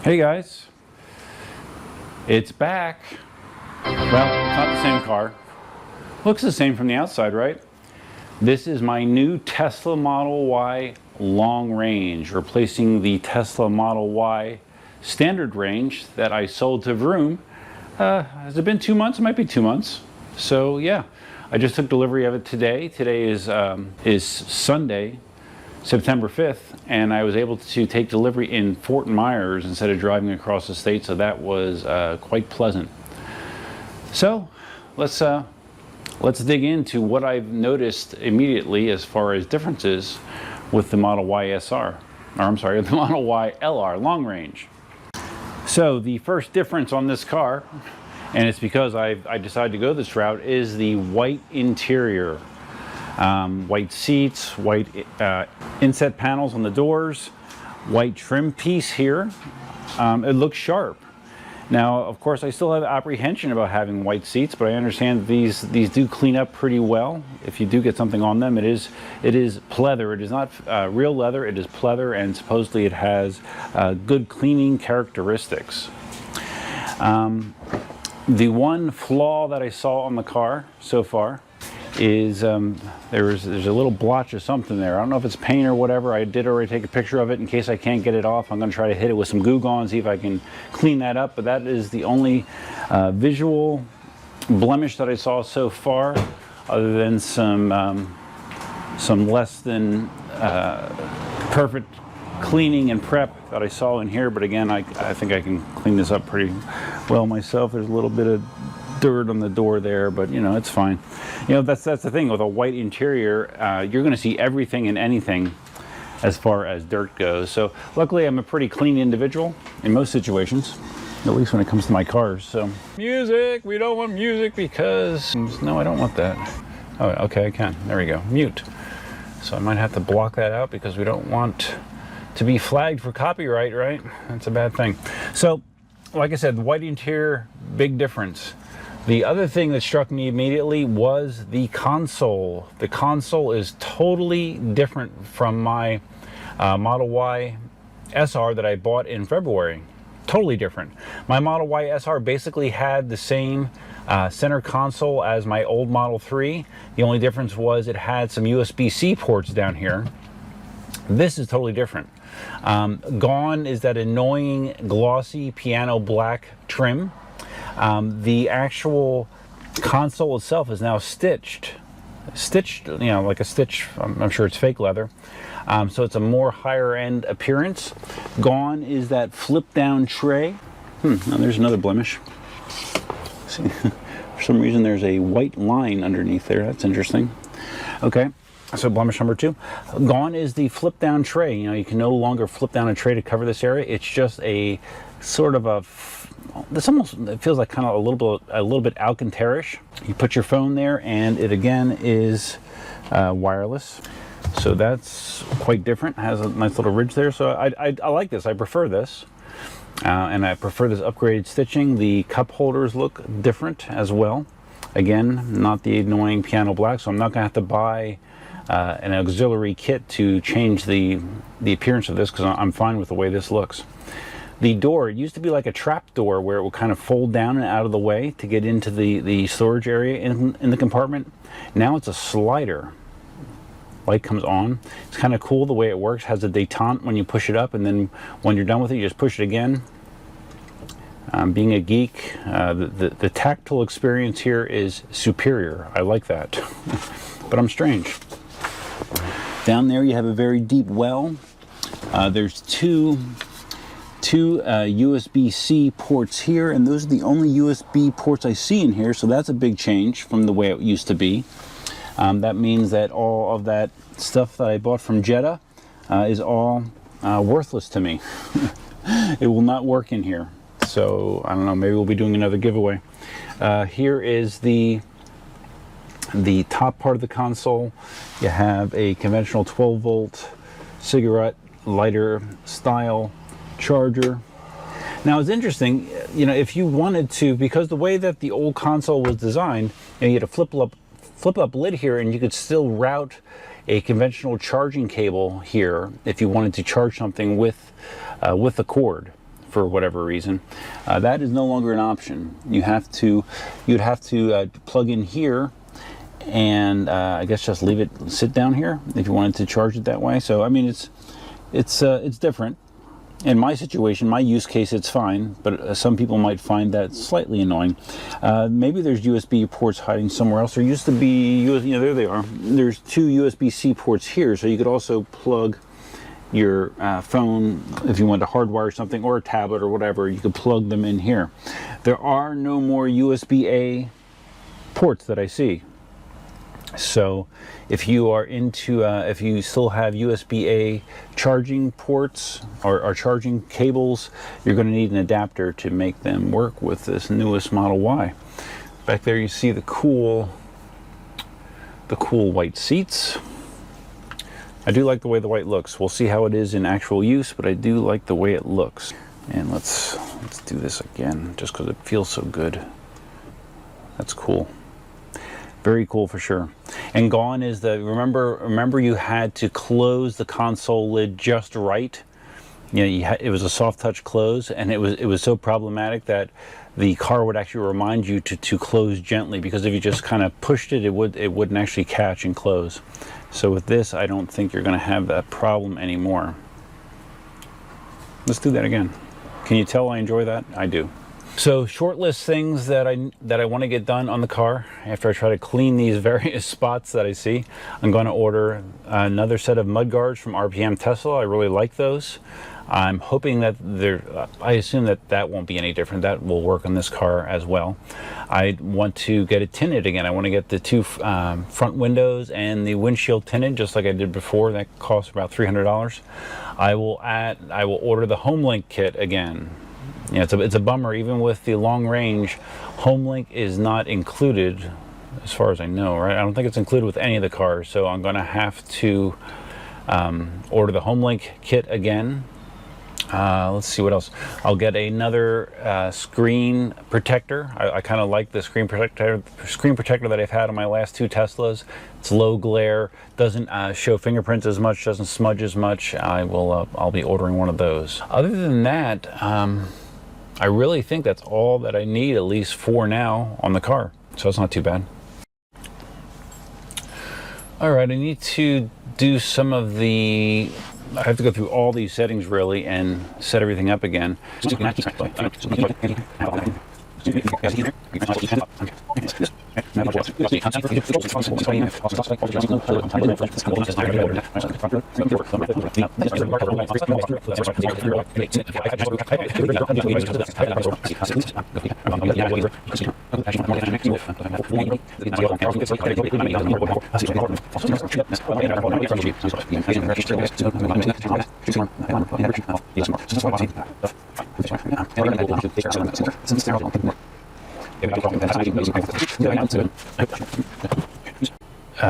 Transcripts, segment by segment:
Hey guys, it's back. Well, it's not the same car. Looks the same from the outside, right? This is my new Tesla Model Y long range, replacing the Tesla Model Y standard range that I sold to Vroom. Has it been 2 months? It might be 2 months. So yeah, I just took delivery of it today. Today is Sunday, September 5th, and I was able to take delivery in Fort Myers instead of driving across the state, so that was quite pleasant. So let's dig into what I've noticed immediately as far as differences with the Model Y SR, or I'm sorry, the Model Y LR long range. So the first difference on this car, and it's because I decided to go this route, is the white interior. White seats, white inset panels on the doors, white trim piece here. It looks sharp. Now, of course, I still have apprehension about having white seats, but I understand these do clean up pretty well. If you do get something on them, it is pleather. It is not real leather. It is pleather, and supposedly it has good cleaning characteristics. The one flaw that I saw on the car so far is there's a little blotch of something there. I don't know if it's paint or whatever. I did already take a picture of it. In case I can't get it off, I'm going to try to hit it with some Goo Gone, see if I can clean that up. But that is the only visual blemish that I saw so far, other than some less than perfect cleaning and prep that I saw in here. But again, I think I can clean this up pretty well myself. There's a little bit of dirt on the door there, but you know, it's fine. You know, that's the thing with a white interior. You're going to see everything and anything as far as dirt goes. So luckily I'm a pretty clean individual in most situations, at least when it comes to my cars. So music, we don't want music because no, I don't want that. Oh, okay, I can. There we go. Mute. So I might have to block that out because we don't want to be flagged for copyright, right? That's a bad thing. So like I said, the white interior, big difference. The other thing that struck me immediately was the console. The console is totally different from my Model Y SR that I bought in February. Totally different. My Model Y SR basically had the same center console as my old Model 3. The only difference was it had some USB-C ports down here. This is totally different. Gone is that annoying glossy piano black trim. The actual console itself is now stitched, you know, like a stitch. I'm sure it's fake leather. So it's a more higher end appearance. Gone is that flip down tray. Now there's another blemish. See, for some reason there's a white line underneath there. That's interesting. Okay. So blemish number 2. Gone is the flip down tray. You know, you can no longer flip down a tray to cover this area. It's just a sort of a, it feels like kind of a little bit Alcantara-ish. You put your phone there and it again is wireless. So that's quite different. It has a nice little ridge there. So I like this. I prefer this. And I prefer this upgraded stitching. The cup holders look different as well. Again, not the annoying piano black, so I'm not going to have to buy an auxiliary kit to change the appearance of this because I'm fine with the way this looks. The door, it used to be like a trap door where it would kind of fold down and out of the way to get into the storage area in the compartment. Now it's a slider. Light comes on. It's kind of cool the way it works. Has a detente when you push it up, and then when you're done with it, you just push it again. Being a geek, the tactile experience here is superior. I like that. But I'm strange. Down there you have a very deep well. There's two USB-C ports here, and those are the only USB ports I see in here, so that's a big change from the way it used to be. That means that all of that stuff that I bought from Jetta is all worthless to me. It will not work in here. So I don't know, maybe we'll be doing another giveaway. Here is the top part of the console. You have a conventional 12-volt cigarette lighter style charger. Now it's interesting, you know, if you wanted to, because the way that the old console was designed, you know, you had a flip up lid here, and you could still route a conventional charging cable here if you wanted to charge something with the cord. for whatever reason, that is no longer an option. You'd have to plug in here, and I guess just leave it sit down here if you wanted to charge it that way. So I mean, it's different. In my situation, my use case, it's fine, but some people might find that slightly annoying. Maybe there's USB ports hiding somewhere else. There used to be, there they are. There's 2 USB-C ports here, so you could also plug your phone, if you want to hardwire something, or a tablet or whatever, you could plug them in here. There are no more USB-A ports that I see. So if you are into, if you still have USB-A charging ports or charging cables, you're going to need an adapter to make them work with this newest Model Y. Back there you see the cool white seats. I do like the way the white looks. We'll see how it is in actual use, but I do like the way it looks. And let's do this again, just because it feels so good. That's cool. Very cool for sure. And gone is the, remember you had to close the console lid just right. It was a soft touch close, and it was so problematic that the car would actually remind you to close gently, because if you just kind of pushed it, it wouldn't actually catch and close. So with this, I don't think you're going to have that problem anymore. Let's do that again. Can you tell I enjoy that? I do. So short list things that I want to get done on the car after I try to clean these various spots that I see. I'm going to order another set of mud guards from RPM Tesla. I really like those. I'm hoping that I assume that won't be any different. That will work on this car as well. I want to get it tinted again. I want to get the 2 front windows and the windshield tinted, just like I did before. That costs about $300. I will order the HomeLink kit again. Yeah, it's a bummer. Even with the long range, HomeLink is not included, as far as I know, right? I don't think it's included with any of the cars, so I'm going to have to order the HomeLink kit again. Let's see what else. I'll get another screen protector. I kind of like the screen protector that I've had on my last 2 Teslas. It's low glare, doesn't show fingerprints as much, doesn't smudge as much. I'll be ordering one of those. Other than that, I really think that's all that I need, at least for now, on the car. So it's not too bad. All right, I need to do some of the... I have to go through all these settings really and set everything up again.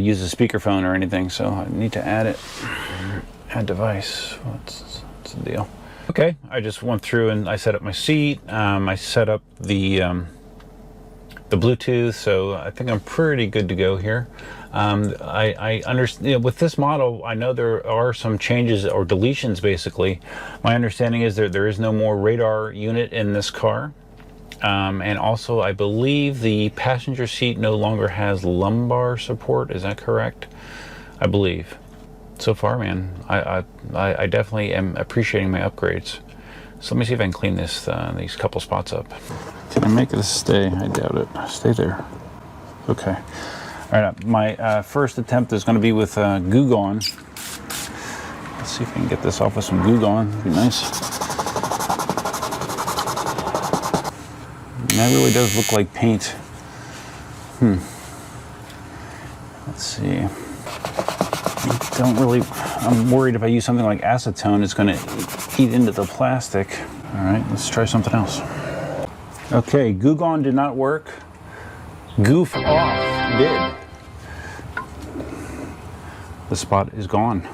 Use a speakerphone or anything, so I need to add it. Add device. What's the deal? Okay, I just went through and I set up my seat. I set up the Bluetooth, so I think I'm pretty good to go here. I understand, with this model, I know there are some changes or deletions basically. My understanding is there is no more radar unit in this car. And also, I believe the passenger seat no longer has lumbar support. Is that correct? I believe. So far, man, I definitely am appreciating my upgrades. So let me see if I can clean these couple spots up. Can I make this stay? I doubt it. Stay there. Okay. All right. My first attempt is going to be with Goo Gone. Let's see if I can get this off with some Goo Gone. That'd be nice. That really does look like paint. Let's see. I'm worried if I use something like acetone, it's going to eat into the plastic. All right, let's try something else. Okay, Goo Gone did not work. Goof Off did. The spot is gone.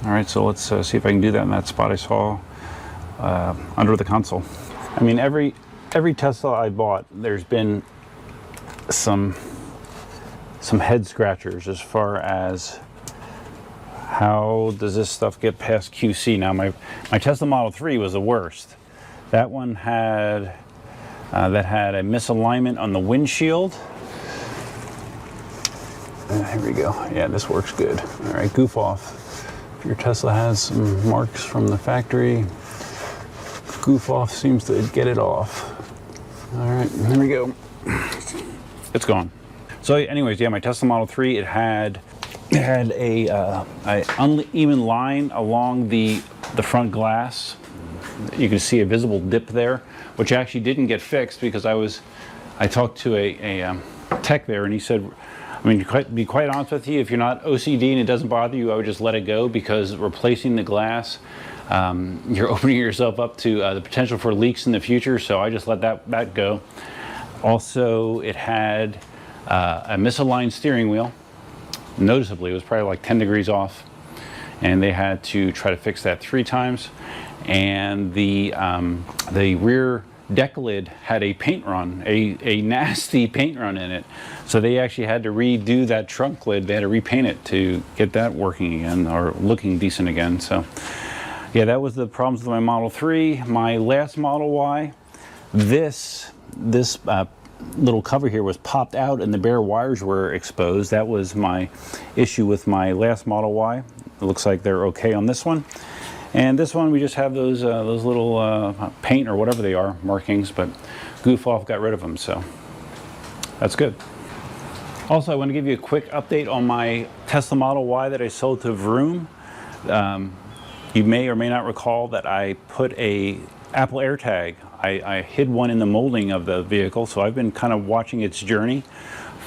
All right, so let's see if I can do that in that spot I saw under the console. I mean, every Tesla I bought, there's been some head scratchers as far as how does this stuff get past QC. Now my Tesla Model 3 was the worst. That one had that had a misalignment on the windshield. Here we go. Yeah, this works good. All right, goof off. If your Tesla has some marks from the factory, goof off seems to get it off. All right, here we go. It's gone. So anyways, yeah, my Tesla Model 3, it had a uneven line along the front glass. You can see a visible dip there, which actually didn't get fixed because I talked to a tech there, and he said, I mean, to be quite honest with you, if you're not OCD and it doesn't bother you, I would just let it go, because replacing the glass, you're opening yourself up to the potential for leaks in the future. So I just let that go. Also, it had a misaligned steering wheel. Noticeably, it was probably like 10 degrees off, and they had to try to fix that 3 times. And the rear deck lid had a paint run, a nasty paint run in it. So they actually had to redo that trunk lid. They had to repaint it to get that working again, or looking decent again. So yeah, that was the problems with my Model 3. My last Model Y, this little cover here was popped out and the bare wires were exposed. That was my issue with my last Model Y. It looks like they're okay on this one. And this one, we just have those little paint or whatever they are, markings, but goof off got rid of them, so that's good. Also, I want to give you a quick update on my Tesla Model Y that I sold to Vroom. You may or may not recall that I put a Apple AirTag. I hid one in the molding of the vehicle, so I've been kind of watching its journey.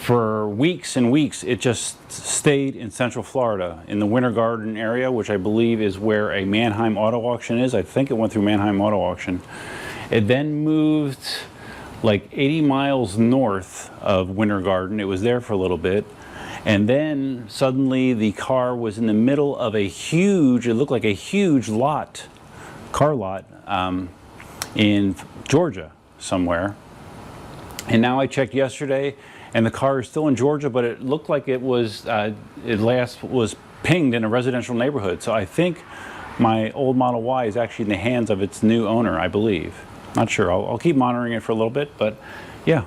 For weeks and weeks, it just stayed in Central Florida, in the Winter Garden area, which I believe is where a Manheim Auto Auction is. I think it went through Manheim Auto Auction. It then moved like 80 miles north of Winter Garden. It was there for a little bit. And then suddenly the car was in the middle of a huge, it looked like a huge lot, car lot, in Georgia somewhere. And now I checked yesterday, and the car is still in Georgia, but it looked like it was, it last was pinged in a residential neighborhood. So I think my old Model Y is actually in the hands of its new owner, I believe. Not sure. I'll keep monitoring it for a little bit, but yeah.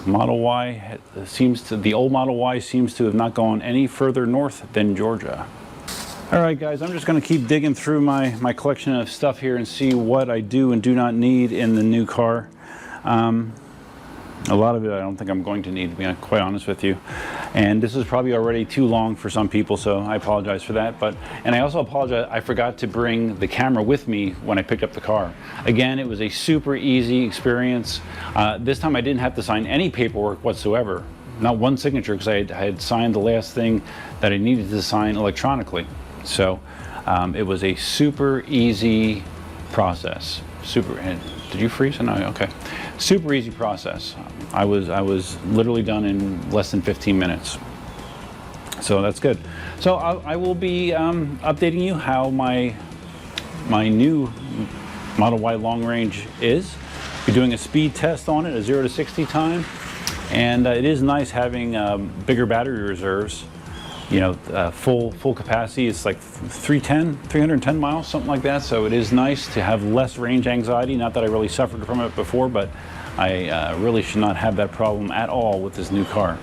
Model Y the old Model Y seems to have not gone any further north than Georgia. All right, guys, I'm just going to keep digging through my collection of stuff here and see what I do and do not need in the new car. A lot of it I don't think I'm going to need, to be quite honest with you. And this is probably already too long for some people, so I apologize for that. And I also apologize, I forgot to bring the camera with me when I picked up the car. Again, it was a super easy experience. This time I didn't have to sign any paperwork whatsoever. Not one signature, because I had signed the last thing that I needed to sign electronically. So it was a super easy process. Did you freeze? No, okay. Super easy process. I was literally done in less than 15 minutes. So that's good. So I will be updating you how my new Model Y long range is. We're doing a speed test on it, a 0 to 60 time, and it is nice having bigger battery reserves. You know, full capacity is like 310 miles, something like that. So it is nice to have less range anxiety. Not that I really suffered from it before, but I really should not have that problem at all with this new car.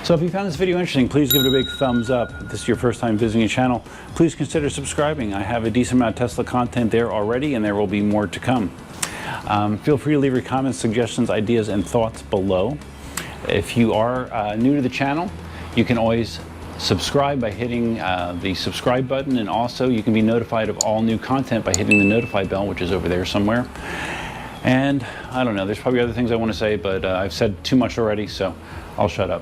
So if you found this video interesting, please give it a big thumbs up. If this is your first time visiting the channel, please consider subscribing. I have a decent amount of Tesla content there already, and there will be more to come. Feel free to leave your comments, suggestions, ideas, and thoughts below. If you are new to the channel, you can always subscribe by hitting the subscribe button, and also you can be notified of all new content by hitting the notify bell, which is over there somewhere. And I don't know, there's probably other things I want to say, but I've said too much already, so I'll shut up.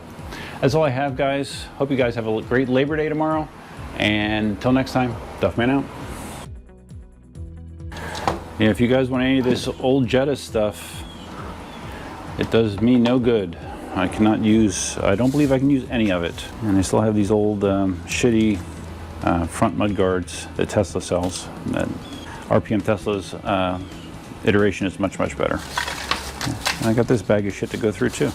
That's all I have, guys. Hope you guys have a great Labor Day tomorrow, and until next time, Duffman out. Yeah, if you guys want any of this old Jetta stuff, it does me no good. I cannot use, I don't believe I can use any of it. And I still have these old shitty front mudguards that Tesla sells. That RPM Tesla's iteration is much, much better. And I got this bag of shit to go through too.